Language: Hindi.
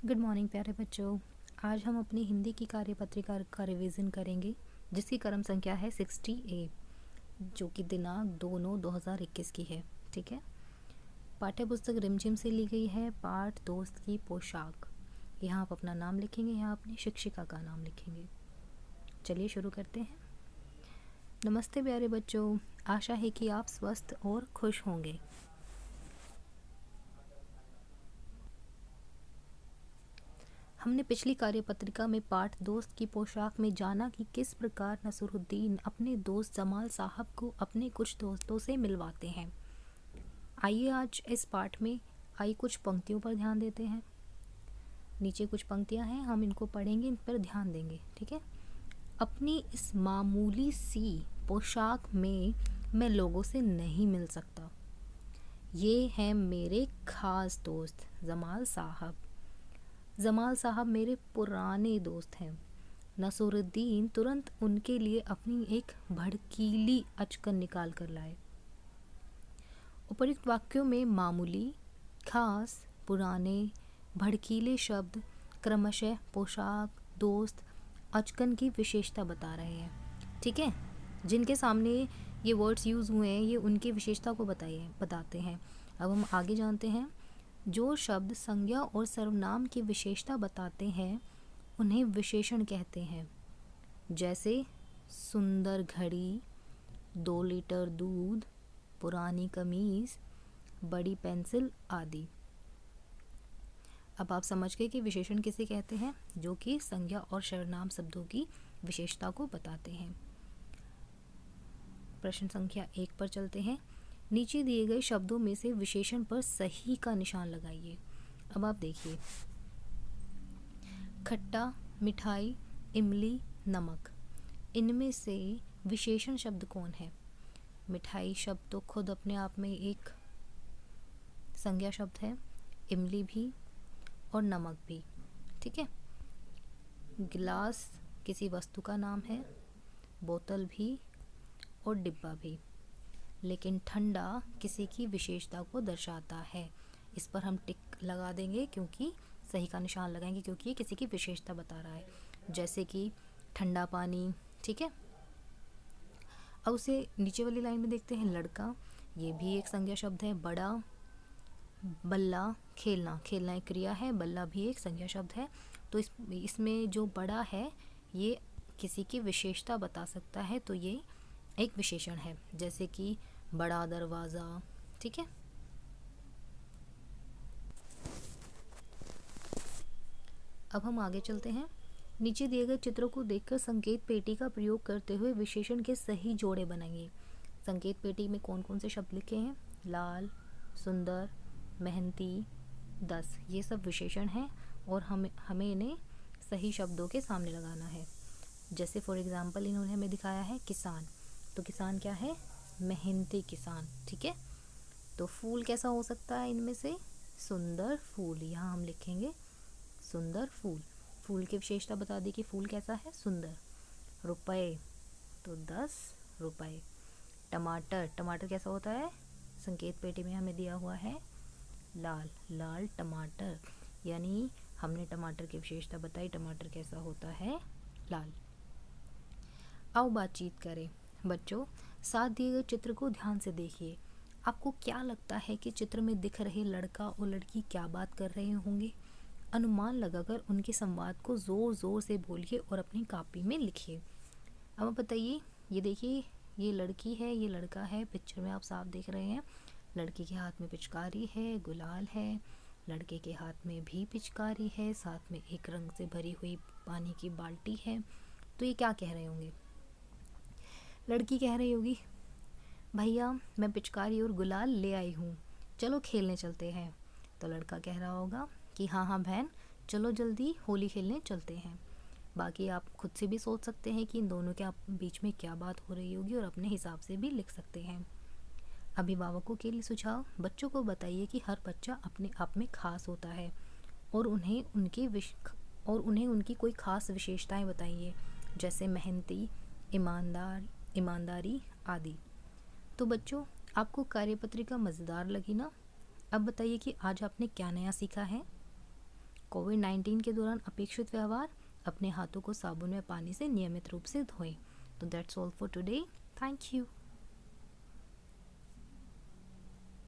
गुड मॉर्निंग प्यारे बच्चों। आज हम अपनी हिंदी की कार्यपत्रिका का रिवीजन करेंगे जिसकी क्रम संख्या है 60A, जो कि दिनांक 2/9/2021 की है। ठीक है। पाठ्य पुस्तक रिमझिम से ली गई है। पाठ दोस्त की पोशाक। यहाँ आप अपना नाम लिखेंगे, यहाँ अपनी शिक्षिका का नाम लिखेंगे। चलिए शुरू करते हैं। नमस्ते प्यारे बच्चों, आशा है कि आप स्वस्थ और खुश होंगे। हमने पिछली कार्यपत्रिका में पाठ दोस्त की पोशाक में जाना कि किस प्रकार नसरुद्दीन अपने दोस्त जमाल साहब को अपने कुछ दोस्तों से मिलवाते हैं। आइए आज इस पाठ में कुछ पंक्तियों पर ध्यान देते हैं। नीचे कुछ पंक्तियां हैं, हम इनको पढ़ेंगे, इन पर ध्यान देंगे। ठीक है। अपनी इस मामूली सी पोशाक में मैं लोगों से नहीं मिल सकता। ये हैं मेरे खास दोस्त जमाल साहब। जमाल साहब मेरे पुराने दोस्त हैं। नसरुद्दीन तुरंत उनके लिए अपनी एक भड़कीली अचकन निकाल कर लाए। उपर्युक्त वाक्यों में मामूली, खास, पुराने, भड़कीले शब्द क्रमशः पोशाक, दोस्त, अचकन की विशेषता बता रहे हैं। ठीक है। जिनके सामने ये वर्ड्स यूज़ हुए हैं ये उनकी विशेषता को बताते हैं। अब हम आगे जानते हैं। जो शब्द संज्ञा और सर्वनाम की विशेषता बताते हैं उन्हें विशेषण कहते हैं। जैसे सुंदर घड़ी, 2 लीटर दूध, पुरानी कमीज, बड़ी पेंसिल आदि। अब आप समझ गए कि विशेषण किसे कहते हैं, जो कि संज्ञा और सर्वनाम शब्दों की विशेषता को बताते हैं। प्रश्न संख्या 1 पर चलते हैं। नीचे दिए गए शब्दों में से विशेषण पर सही का निशान लगाइए। अब आप देखिए, खट्टा, मिठाई, इमली, नमक, इनमें से विशेषण शब्द कौन है? मिठाई शब्द तो खुद अपने आप में एक संज्ञा शब्द है, इमली भी और नमक भी। ठीक है। गिलास किसी वस्तु का नाम है, बोतल भी और डिब्बा भी। लेकिन ठंडा किसी की विशेषता को दर्शाता है। इस पर हम टिक लगा देंगे क्योंकि सही का निशान लगाएंगे, क्योंकि ये किसी की विशेषता बता रहा है। जैसे कि ठंडा पानी। ठीक है। अब उसे नीचे वाली लाइन में देखते हैं। लड़का, ये भी एक संज्ञा शब्द है। बड़ा, बल्ला, खेलना, खेलना एक क्रिया है, बल्ला भी एक संज्ञा शब्द है। तो इसमें जो बड़ा है ये किसी की विशेषता बता सकता है, तो ये एक विशेषण है। जैसे कि बड़ा दरवाज़ा। ठीक है। अब हम आगे चलते हैं। नीचे दिए गए चित्रों को देखकर संकेत पेटी का प्रयोग करते हुए विशेषण के सही जोड़े बनाइए। संकेत पेटी में कौन कौन से शब्द लिखे हैं? लाल, सुंदर, मेहनती, 10, ये सब विशेषण हैं और हमें इन्हें सही शब्दों के सामने लगाना है। जैसे फॉर एग्जाम्पल इन्होंने हमें दिखाया है किसान, तो किसान क्या है? मेहनती किसान। ठीक है। तो फूल कैसा हो सकता है इनमें से? सुंदर फूल। यहाँ हम लिखेंगे सुंदर फूल। फूल की विशेषता बता दी कि फूल कैसा है? सुंदर। रुपए, तो 10 रुपए। टमाटर, टमाटर कैसा होता है? संकेत पेटी में हमें दिया हुआ है लाल, लाल टमाटर। यानी हमने टमाटर की विशेषता बताई, टमाटर कैसा होता है? लाल। आओ बातचीत करें। बच्चों, साथ दिए गए चित्र को ध्यान से देखिए। आपको क्या लगता है कि चित्र में दिख रहे लड़का और लड़की क्या बात कर रहे होंगे? अनुमान लगाकर उनके संवाद को ज़ोर ज़ोर से बोलिए और अपनी कॉपी में लिखिए। अब आप बताइए, ये देखिए, ये लड़की है, ये लड़का है। पिक्चर में आप साफ देख रहे हैं। लड़की के हाथ में पिचकारी है, गुलाल है। लड़के के हाथ में भी पिचकारी है, साथ में एक रंग से भरी हुई पानी की बाल्टी है। तो ये क्या कह रहे होंगे? लड़की कह रही होगी, भैया मैं पिचकारी और गुलाल ले आई हूँ, चलो खेलने चलते हैं। तो लड़का कह रहा होगा कि हाँ हाँ बहन, चलो जल्दी होली खेलने चलते हैं। बाकी आप खुद से भी सोच सकते हैं कि इन दोनों के बीच में क्या बात हो रही होगी और अपने हिसाब से भी लिख सकते हैं। अभिभावकों के लिए सुझाव। बच्चों को बताइए कि हर बच्चा अपने आप में खास होता है और उन्हें उनकी कोई खास विशेषताएं बताइए, जैसे मेहनती, ईमानदारी आदि। तो बच्चों, आपको कार्यपत्रिका मज़ेदार लगी ना? अब बताइए कि आज आपने क्या नया सीखा है। कोविड-19 के दौरान अपेक्षित व्यवहार, अपने हाथों को साबुन में पानी से नियमित रूप से धोएं। तो that's all for today. Thank you.